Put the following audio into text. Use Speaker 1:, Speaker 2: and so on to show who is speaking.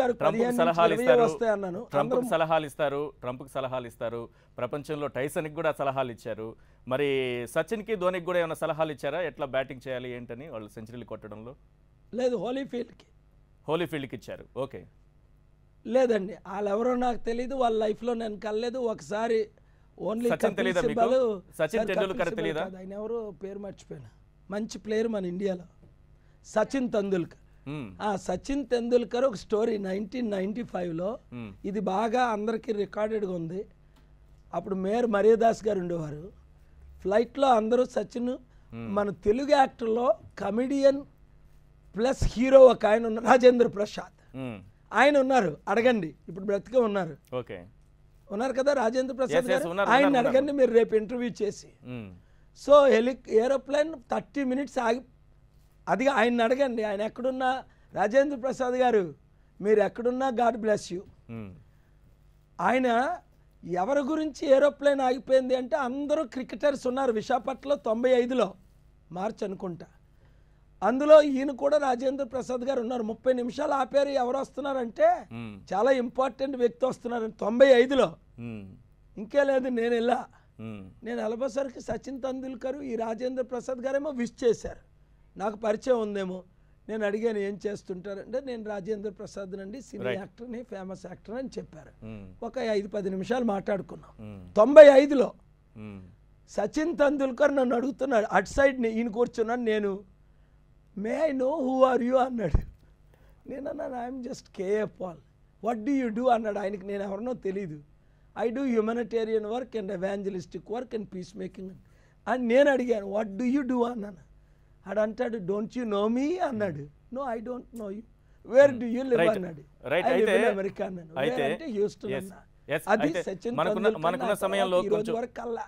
Speaker 1: గారు
Speaker 2: ట్రంప్కి
Speaker 1: 15
Speaker 2: సలహాలు
Speaker 1: నుంచి 20
Speaker 2: ఇస్తారు,
Speaker 1: వస్తాయి అన్నాను.
Speaker 2: ట్రంప్కి సలహాలు ఇస్తారు, ప్రపంచంలో టైసన్కి కూడా సలహాలు ఇచ్చారు. మరి సచిన్కి ధోనికి కూడా ఏమైనా సలహాలు ఇచ్చారా, ఎట్లా బ్యాటింగ్ చేయాలి ఏంటని వాళ్ళు సెంచరీలు కొట్టడంలో?
Speaker 1: లేదు,
Speaker 2: హోలీఫీల్డ్కి ఇచ్చారు. ఓకే,
Speaker 1: లేదండి, వాళ్ళు ఎవరో నాకు తెలియదు, వాళ్ళ లైఫ్లో నేను కలలేదు. ఒకసారి ఓన్లీ
Speaker 2: సచిన్ తెలీదా మీకు? సచిన్ టెండూల్కర్ తెలీదా?
Speaker 1: ఆయన ఎవరో పేరు మర్చిపోయినా, మంచి ప్లేయర్ మన ఇండియాలో, సచిన్ తెందుల్కర్. సచిన్ తెందుల్కర్ ఒక స్టోరీ 1995లో, ఇది బాగా అందరికీ రికార్డెడ్గా ఉంది. అప్పుడు మేయర్ మరియదాస్ గారు ఉండేవారు. ఫ్లైట్లో అందరూ సచిన్, మన తెలుగు యాక్టర్లో కమెడియన్ ప్లస్ హీరో ఒక ఆయన ఉన్నారు, రాజేంద్ర ప్రసాద్. ఆయన ఉన్నారు, అడగండి, ఇప్పుడు బ్రతికే ఉన్నారు.
Speaker 2: ఓకే,
Speaker 1: ఉన్నారు కదా రాజేంద్ర ప్రసాద్ గారు, ఆయన అడగండి మీరు రేపు ఇంటర్వ్యూ చేసి. సో ఏరోప్లేన్ 30 మినిట్స్ ఆగి, అది ఆయన అడగండి, ఆయన ఎక్కడున్నా, రాజేంద్ర ప్రసాద్ గారు మీరు ఎక్కడున్నా గాడ్ బ్లెస్ యూ. ఆయన ఎవరి గురించి ఏరోప్లేన్ ఆగిపోయింది అంటే, అందరూ క్రికెటర్స్ ఉన్నారు విశాఖపట్నంలో 95లో మార్చి అనుకుంటా. అందులో ఈయన కూడా రాజేంద్ర ప్రసాద్ గారు ఉన్నారు. 30 నిమిషాలు ఆపారు. ఎవరు వస్తున్నారంటే చాలా ఇంపార్టెంట్ వ్యక్తి వస్తున్నారు 95లో. ఇంకే లేదు, నేను వెళ్ళబోసరికి సచిన్ తెందుల్కర్ ఈ రాజేంద్ర ప్రసాద్ గారేమో విష్ చేశారు. నాకు పరిచయం ఉందేమో, నేను అడిగాను ఏం చేస్తుంటారంటే, నేను రాజేంద్ర ప్రసాద్ నండి, సినీ యాక్టర్ని, ఫేమస్ యాక్టర్ అని చెప్పారు. ఒక 5-10 నిమిషాలు మాట్లాడుకున్నాం. 95లో సచిన్ తెందుల్కర్ నన్ను అడుగుతున్నాడు, అటు సైడ్ ఈయన కూర్చున్నాను, నేను may I know who are you అన్నాడు. నేను అన్నాను I'm just K A Paul. What do you do అన్నాడు. ఆయనకి నేను ఎవరినో తెలీదు. I do humanitarian work and evangelistic work and peace making అని నేను అడిగాను. వాట్ డూ యూ డూ అన్నాను. ఆడు అంటాడు డోంట్ యూ నో మీ అన్నాడు. No I don't know you. Where do you live అన్నాడు. అమెరికా అన్నాను. అంటే హ్యూస్టన్ అన్నా. అది సచిన్ తెందుల్కర్ ఈ రోజు వరకు కల్లా.